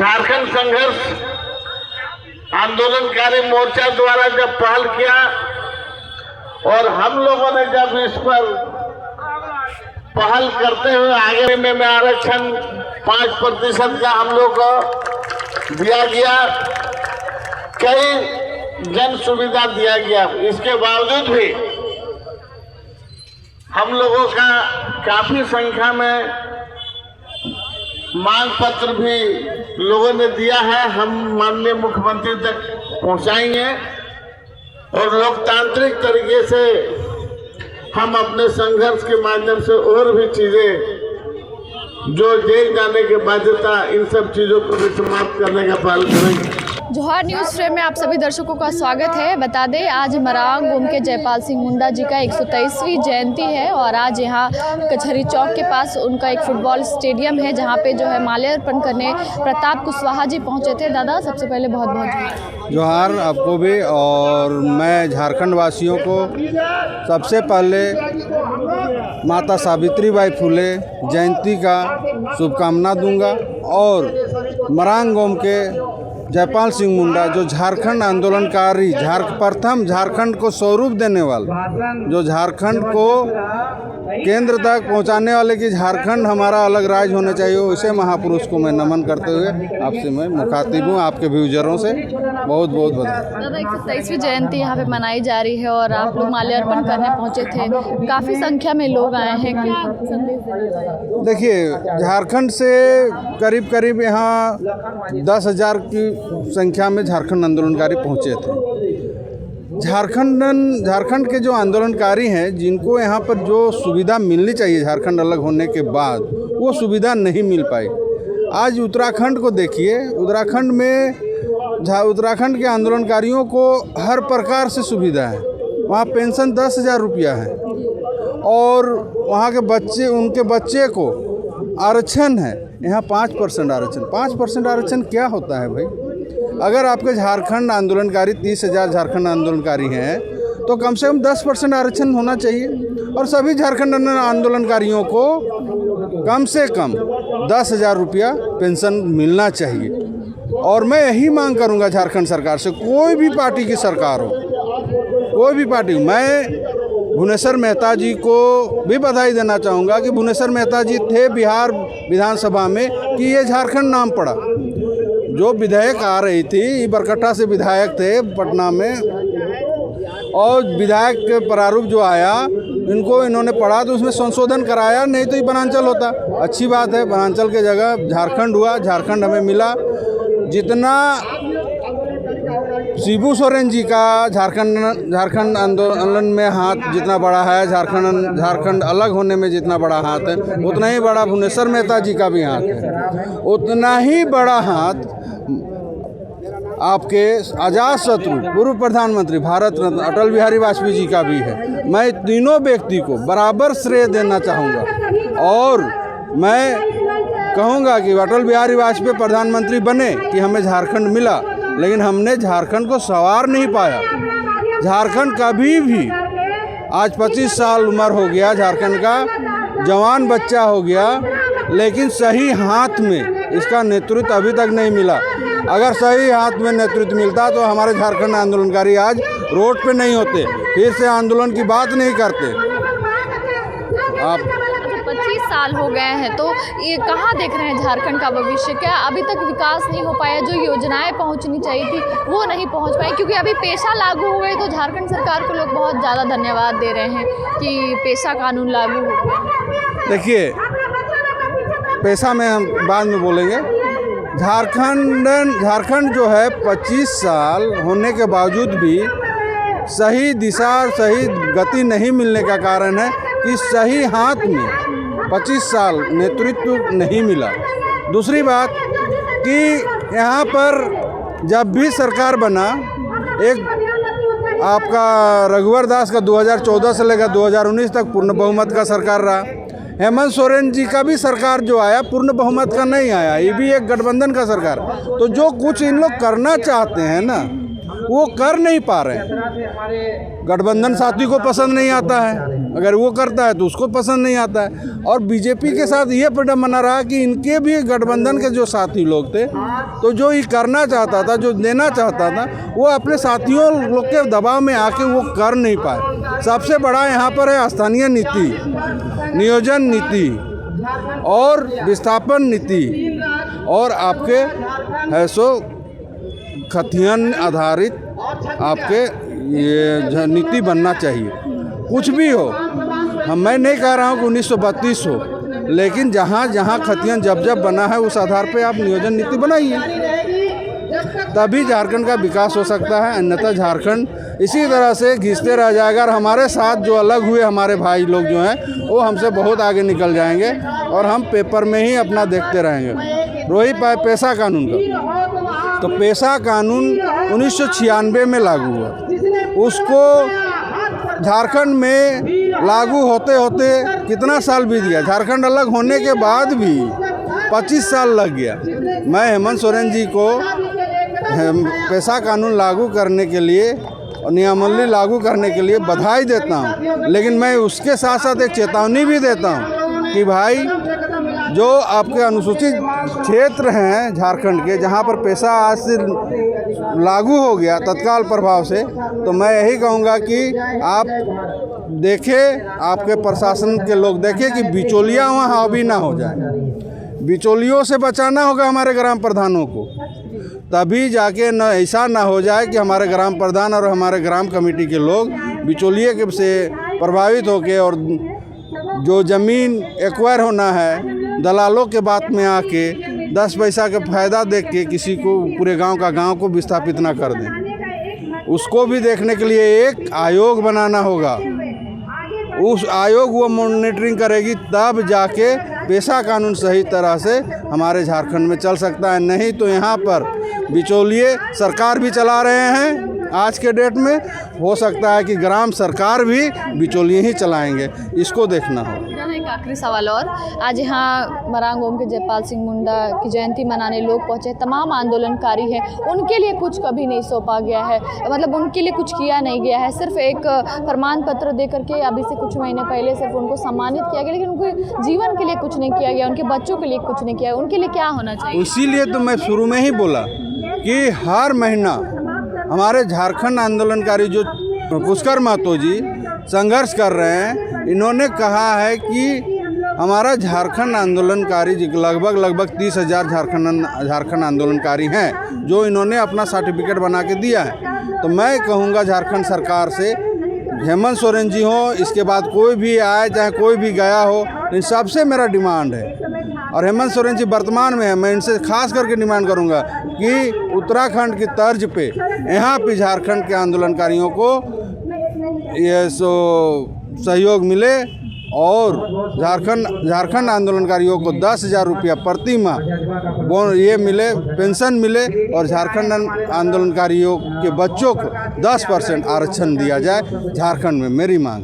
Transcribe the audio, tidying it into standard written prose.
झारखंड संघर्ष आंदोलनकारी मोर्चा द्वारा जब पहल किया और हम लोगों ने जब इस पर पहल करते हुए आगे में आरक्षण 5% का हम लोग को दिया गया, कई जन सुविधा दिया गया। इसके बावजूद भी हम लोगों का काफी संख्या में मांग पत्र भी लोगों ने दिया है, हम माननीय मुख्यमंत्री तक पहुंचाएंगे और लोकतांत्रिक तरीके से हम अपने संघर्ष के माध्यम से और भी चीजें जो जेल जाने की बाध्यता, इन सब चीजों को भी समाप्त करने का पहल करेंगे। जोहार न्यूज़ फ्रेम में आप सभी दर्शकों का स्वागत है। बता दें आज मरांग गोम के जयपाल सिंह मुंडा जी का 123वीं जयंती है और आज यहाँ कचहरी चौक के पास उनका एक फुटबॉल स्टेडियम है जहाँ पे जो है माल्यार्पण करने प्रताप कुशवाहा जी पहुँचे थे। दादा सबसे पहले बहुत बहुत जोहार आपको भी, और मैं झारखंड वासियों को सबसे पहले माता सावित्री बाई फुले जयंती का शुभकामना दूंगा और मरांग गोम के जयपाल सिंह मुंडा जो झारखंड आंदोलनकारी प्रथम झारखंड को स्वरूप देने वाला, जो झारखंड को केंद्र तक पहुंचाने वाले कि झारखंड हमारा अलग राज्य होना चाहिए, उसे महापुरुष को मैं नमन करते हुए आपसे मैं मुखातिब हूँ, आपके व्यूजरों से बहुत बहुत बधाई। दादा 123वीं जयंती यहाँ पे मनाई जा रही है और आप लोग माल्यार्पण करने पहुँचे थे, काफ़ी संख्या में लोग आए हैं, क्या संदेश देना? देखिए, झारखंड से करीब करीब यहाँ 10,000 की संख्या में झारखंड आंदोलनकारी पहुँचे थे। झारखंड के जो आंदोलनकारी हैं, जिनको यहाँ पर जो सुविधा मिलनी चाहिए झारखंड अलग होने के बाद, वो सुविधा नहीं मिल पाई। आज उत्तराखंड को देखिए, उत्तराखंड के आंदोलनकारियों को हर प्रकार से सुविधा है। वहाँ पेंशन 10,000 रुपया है और वहाँ के बच्चे, उनके बच्चे को आरक्षण है। यहाँ 5% आरक्षण। 5% आरक्षण क्या होता है भाई? अगर आपके झारखंड आंदोलनकारी 30,000 झारखंड आंदोलनकारी हैं तो कम से कम 10% आरक्षण होना चाहिए और सभी झारखंड आंदोलनकारियों को कम से कम 10,000 रुपया पेंशन मिलना चाहिए। और मैं यही मांग करूंगा झारखंड सरकार से, कोई भी पार्टी की सरकार हो, कोई भी पार्टी। मैं भुवनेश्वर मेहता जी को भी बधाई देना चाहूँगा कि भुवनेश्वर मेहता जी थे बिहार विधानसभा में कि ये झारखंड नाम पड़ा। जो विधायक आ रही थी, बरकट्टा से विधायक थे पटना में, और विधायक के प्रारूप जो आया इन्होंने पढ़ा तो उसमें संशोधन कराया, नहीं तो ये वनांचल होता। अच्छी बात है, वनांचल के जगह झारखंड हुआ, झारखंड हमें मिला। जितना शिबू सोरेन जी का झारखंड आंदोलन में हाथ जितना बड़ा है, झारखंड अलग होने में जितना बड़ा हाथ है, उतना ही बड़ा भुवनेश्वर मेहता जी का भी हाथ है। उतना ही बड़ा हाथ आपके अजात शत्रु पूर्व प्रधानमंत्री भारत रत्न अटल बिहारी वाजपेयी जी का भी है। मैं तीनों व्यक्ति को बराबर श्रेय देना चाहूँगा और मैं कहूँगा कि अटल बिहारी वाजपेयी प्रधानमंत्री बने कि हमें झारखंड मिला, लेकिन हमने झारखंड को संवार नहीं पाया। झारखंड कभी भी, आज 25 साल उम्र हो गया झारखंड का, जवान बच्चा हो गया, लेकिन सही हाथ में इसका नेतृत्व अभी तक नहीं मिला। अगर सही हाथ में नेतृत्व मिलता तो हमारे झारखंड आंदोलनकारी आज रोड पे नहीं होते, फिर से आंदोलन की बात नहीं करते। आप 25 साल हो गए हैं तो ये कहाँ देख रहे हैं झारखंड का भविष्य? क्या अभी तक विकास नहीं हो पाया? जो योजनाएं पहुंचनी चाहिए थी वो नहीं पहुंच पाई, क्योंकि अभी पेशा लागू हो गए तो झारखंड सरकार को लोग बहुत ज़्यादा धन्यवाद दे रहे हैं कि पेशा कानून लागू हो गया। देखिए, पेशा में हम बाद में बोलेंगे। झारखंड जो है 25 साल होने के बावजूद भी सही दिशा और सही गति नहीं मिलने का कारण है कि सही हाथ में 25 साल नेतृत्व नहीं मिला। दूसरी बात कि यहाँ पर जब भी सरकार बना, एक आपका रघुवर दास का 2014 से लेकर 2019 तक पूर्ण बहुमत का सरकार रहा। हेमंत सोरेन जी का भी सरकार जो आया पूर्ण बहुमत का नहीं आया, ये भी एक गठबंधन का सरकार। तो जो कुछ इन लोग करना चाहते हैं ना, वो कर नहीं पा रहे हैं। गठबंधन साथी को पसंद नहीं आता है, अगर वो करता है तो उसको पसंद नहीं आता है। और बीजेपी के साथ ये प्रॉब्लम बना रहा कि इनके भी गठबंधन के जो साथी लोग थे, तो जो ये करना चाहता था, जो देना चाहता था, वो अपने साथियों लोग के दबाव में आके वो कर नहीं पाए। सबसे बड़ा यहाँ पर है स्थानीय नीति, नियोजन नीति और विस्थापन नीति, और आपके है सो खतियन आधारित आपके ये नीति बनना चाहिए। कुछ भी हो, मैं नहीं कह रहा हूँ कि 1932 हो, लेकिन जहाँ जहाँ खतियन जब बना है उस आधार पे आप नियोजन नीति बनाइए, तभी झारखंड का विकास हो सकता है। अन्यथा झारखंड इसी तरह से घिसते रह जाएगा और हमारे साथ जो अलग हुए हमारे भाई लोग जो हैं वो हमसे बहुत आगे निकल जाएंगे और हम पेपर में ही अपना देखते रहेंगे। रही पैसा कानून का, तो पैसा कानून 1996 में लागू हुआ, उसको झारखंड में लागू होते होते कितना साल बीत गया। झारखंड अलग होने के बाद भी 25 साल लग गया। मैं हेमंत सोरेन जी को पैसा कानून लागू करने के लिए और नियमावली लागू करने के लिए बधाई देता हूं, लेकिन मैं उसके साथ साथ एक चेतावनी भी देता हूं कि भाई जो आपके अनुसूचित क्षेत्र हैं झारखंड के, जहां पर पैसा आज से लागू हो गया तत्काल प्रभाव से, तो मैं यही कहूँगा कि आप देखें, आपके प्रशासन के लोग देखें कि बिचौलिया वहाँ हावी ना हो जाए। बिचौलियों से बचाना होगा हमारे ग्राम प्रधानों को, तभी जाके न ऐसा ना हो जाए कि हमारे ग्राम प्रधान और हमारे ग्राम कमेटी के लोग बिचौलिए के से प्रभावित होकर और जो ज़मीन एक्वायर होना है दलालों के बात में आके 10 पैसा का फ़ायदा देख के किसी को पूरे गांव को विस्थापित ना कर दें। उसको भी देखने के लिए एक आयोग बनाना होगा। उस आयोग वो मॉनिटरिंग करेगी, तब जाके पैसा कानून सही तरह से हमारे झारखंड में चल सकता है। नहीं तो यहाँ पर बिचौलिए सरकार भी चला रहे हैं। आज के डेट में हो सकता है कि ग्राम सरकार भी बिचौलिए ही चलाएंगे, इसको देखना होगा। एक आखिरी सवाल और, आज यहाँ मरांग ओम के जयपाल सिंह मुंडा की जयंती मनाने लोग पहुँचे, तमाम आंदोलनकारी हैं, उनके लिए कुछ कभी नहीं सौंपा गया है, मतलब उनके लिए कुछ किया नहीं गया है। सिर्फ एक प्रमाण पत्र दे करके अभी से कुछ महीने पहले सिर्फ उनको सम्मानित किया गया, लेकिन उनके जीवन के लिए कुछ नहीं किया गया, उनके बच्चों के लिए कुछ नहीं किया। उनके लिए क्या होना चाहिए? इसीलिए तो मैं शुरू में ही बोला कि हर महीना हमारे झारखंड आंदोलनकारी जो पुष्कर महतो जी संघर्ष कर रहे हैं, इन्होंने कहा है कि हमारा झारखंड आंदोलनकारी लगभग 30,000 झारखंड आंदोलनकारी हैं जो इन्होंने अपना सर्टिफिकेट बना के दिया है। तो मैं कहूँगा झारखंड सरकार से, हेमंत सोरेन जी हो, इसके बाद कोई भी आए, चाहे कोई भी गया हो, इन सबसे मेरा डिमांड है, और हेमंत सोरेन जी वर्तमान में है, मैं इनसे खास करके डिमांड करूंगा कि उत्तराखंड की तर्ज पे यहाँ पे झारखंड के आंदोलनकारियों को ये सहयोग मिले और झारखंड आंदोलनकारियों को 10,000 रुपया प्रति माह ये मिले, पेंशन मिले, और झारखंड आंदोलनकारियों के बच्चों को 10% आरक्षण दिया जाए झारखंड में। मेरी मांग।